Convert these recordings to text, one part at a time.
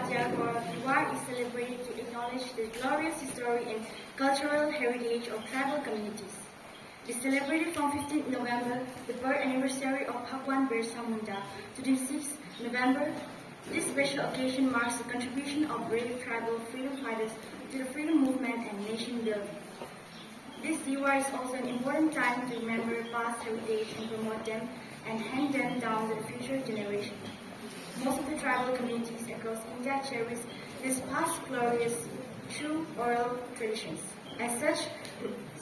Janjatiya, Gaurav, Divas is celebrated to acknowledge the glorious history and cultural heritage of tribal communities. We celebrated from 15th November, the birth anniversary of Bhagwan Birsa Munda, to the 6th November. This special occasion marks the contribution of brave tribal freedom fighters to the freedom movement and nation building. This year is also an important time to remember past heritage and promote them and hand them down to the future generation. Most of the tribal communities across India cherish these past glorious through oral traditions. As such,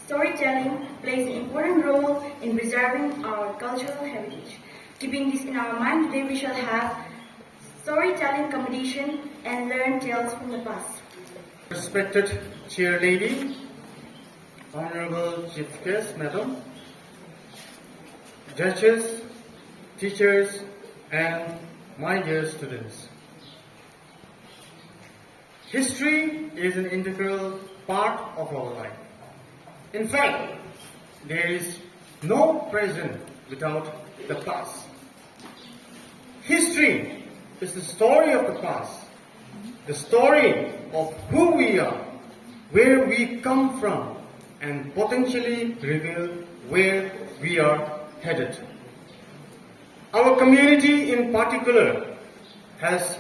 storytelling plays an important role in preserving our cultural heritage. Keeping this in our mind, today we shall have storytelling competition and learn tales from the past. Respected Chair Lady, Honorable Chief Guest, Madam, judges, teachers, and my dear students. History is an integral part of our life. In fact, there is no present without the past. History is the story of the past, the story of who we are, where we come from, and potentially reveal where we are headed. Our community in particular has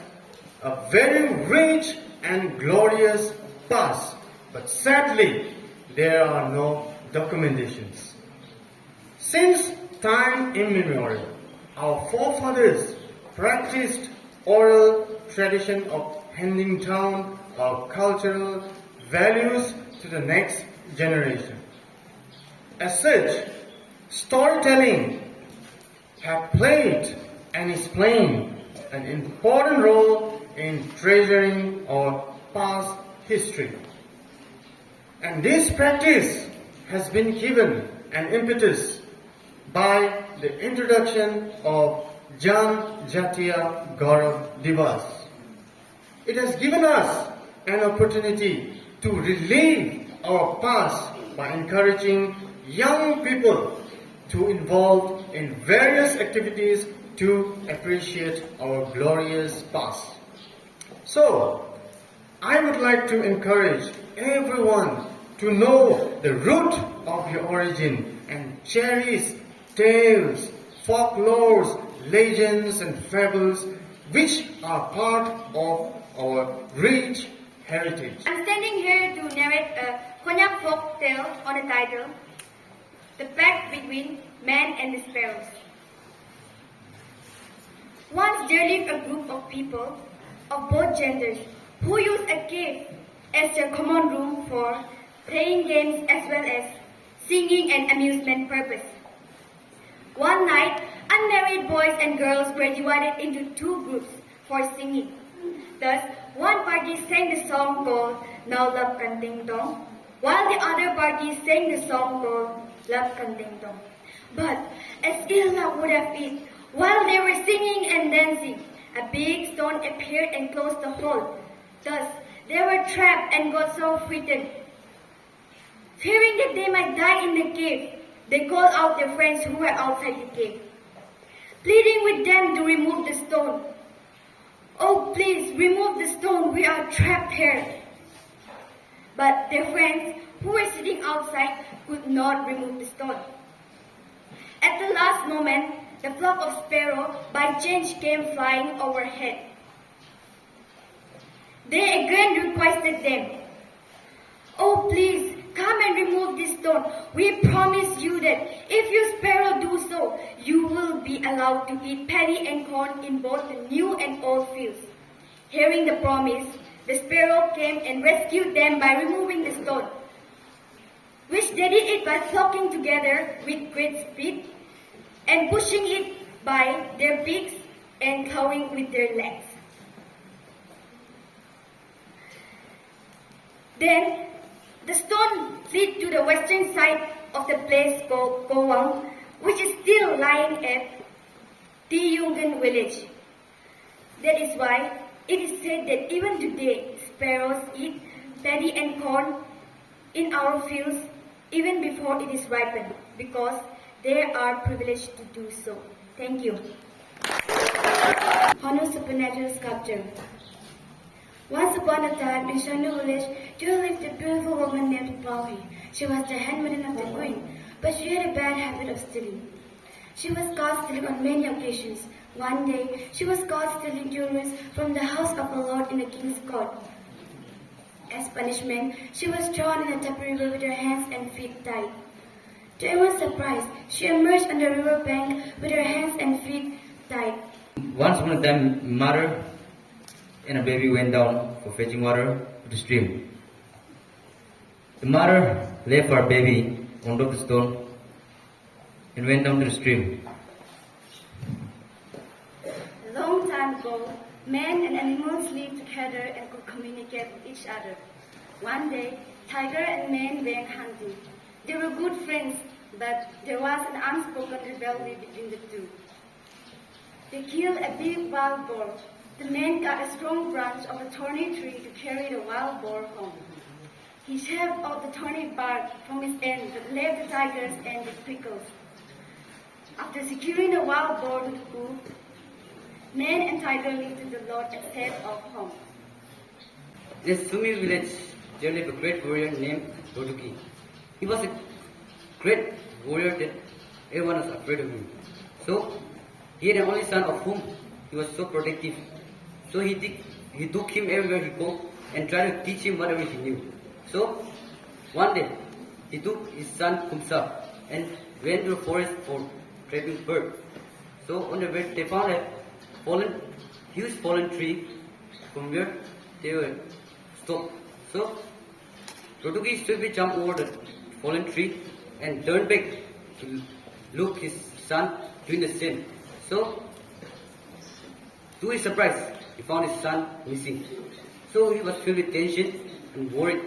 a very rich and glorious past, but sadly there are no documentations. Since time immemorial, our forefathers practiced oral tradition of handing down our cultural values to the next generation. As such, storytelling have played and is playing an important role in treasuring our past history. And this practice has been given an impetus by the introduction of Janjatiya Gaurav Divas. It has given us an opportunity to relive our past by encouraging young people to involve in various activities to appreciate our glorious past. So, I would like to encourage everyone to know the root of your origin and cherish tales, folklores, legends and fables which are part of our rich heritage. I'm standing here to narrate a Konyak folk tale on the title, The Pact Between Man and the Sparrows. Once there lived a group of people of both genders who used a cave as their common room for playing games as well as singing and amusement purpose. One night, unmarried boys and girls were divided into two groups for singing. Thus, one party sang the song called Now Love Kan Ding Dong, while the other party sang the song called Love Kan Ding Dong. But, as ill luck would have it, while they were singing and dancing, a big stone appeared and closed the hole. Thus, they were trapped and got so frightened. Fearing that they might die in the cave, they called out their friends who were outside the cave, pleading with them to remove the stone. "Oh, please, remove the stone, we are trapped here." But their friends, who were sitting outside, could not remove the stone. At the last moment, the flock of sparrows by chance came flying overhead. They again requested them, "Oh, please, come and remove this stone. We promise you that if you sparrow do so, you will be allowed to eat paddy and corn in both the new and old fields." Hearing the promise, the sparrow came and rescued them by removing the stone, which they did it by flocking together with great speed and pushing it by their beaks and clawing with their legs. Then the stone fled to the western side of the place called Gowang, which is still lying at Tiyungan village. That is why it is said that even today sparrows eat paddy and corn in our fields even before it is ripened, because they are privileged to do so. Thank you. Honor Supernatural Sculpture. Once upon a time, in Shannu village, there lived a beautiful woman named Pawi. She was the handmaiden of the queen, but she had a bad habit of stealing. She was caught stealing on many occasions. One day, she was caught stealing jewelry from the house of a lord in the king's court. As punishment, she was thrown in a tap river with her hands and feet tied. To everyone's surprise, she emerged on the river bank with her hands and feet tied. Once upon a time, mother and a baby went down for fetching water to the stream. The mother left her baby on top of the stone and went down to the stream. A long time ago, men and animals lived together and could communicate with each other. One day, tiger and man went hunting. They were good friends, but there was an unspoken rivalry between the two. They killed a big wild boar. The man cut a strong branch of a thorny tree to carry the wild boar home. He shaved off the thorny bark from his end but left the tiger's end with prickles. After securing the wild boar to the hoof, man and tiger lifted the load and set off home. In a Sumi village, there lived a great warrior named Roduki. He was a great warrior that everyone was afraid of him. So, he had an only son of whom he was so protective. So he took him everywhere he go and tried to teach him whatever he knew. So, one day, he took his son Kumsa and went to the forest for trapping birds. So on the way, they found a huge fallen tree from where they were stopped. So, Roduki swiftly jumped over the fallen tree and turned back to look his son doing the same. So, to his surprise, he found his son missing. So he was filled with tension and worried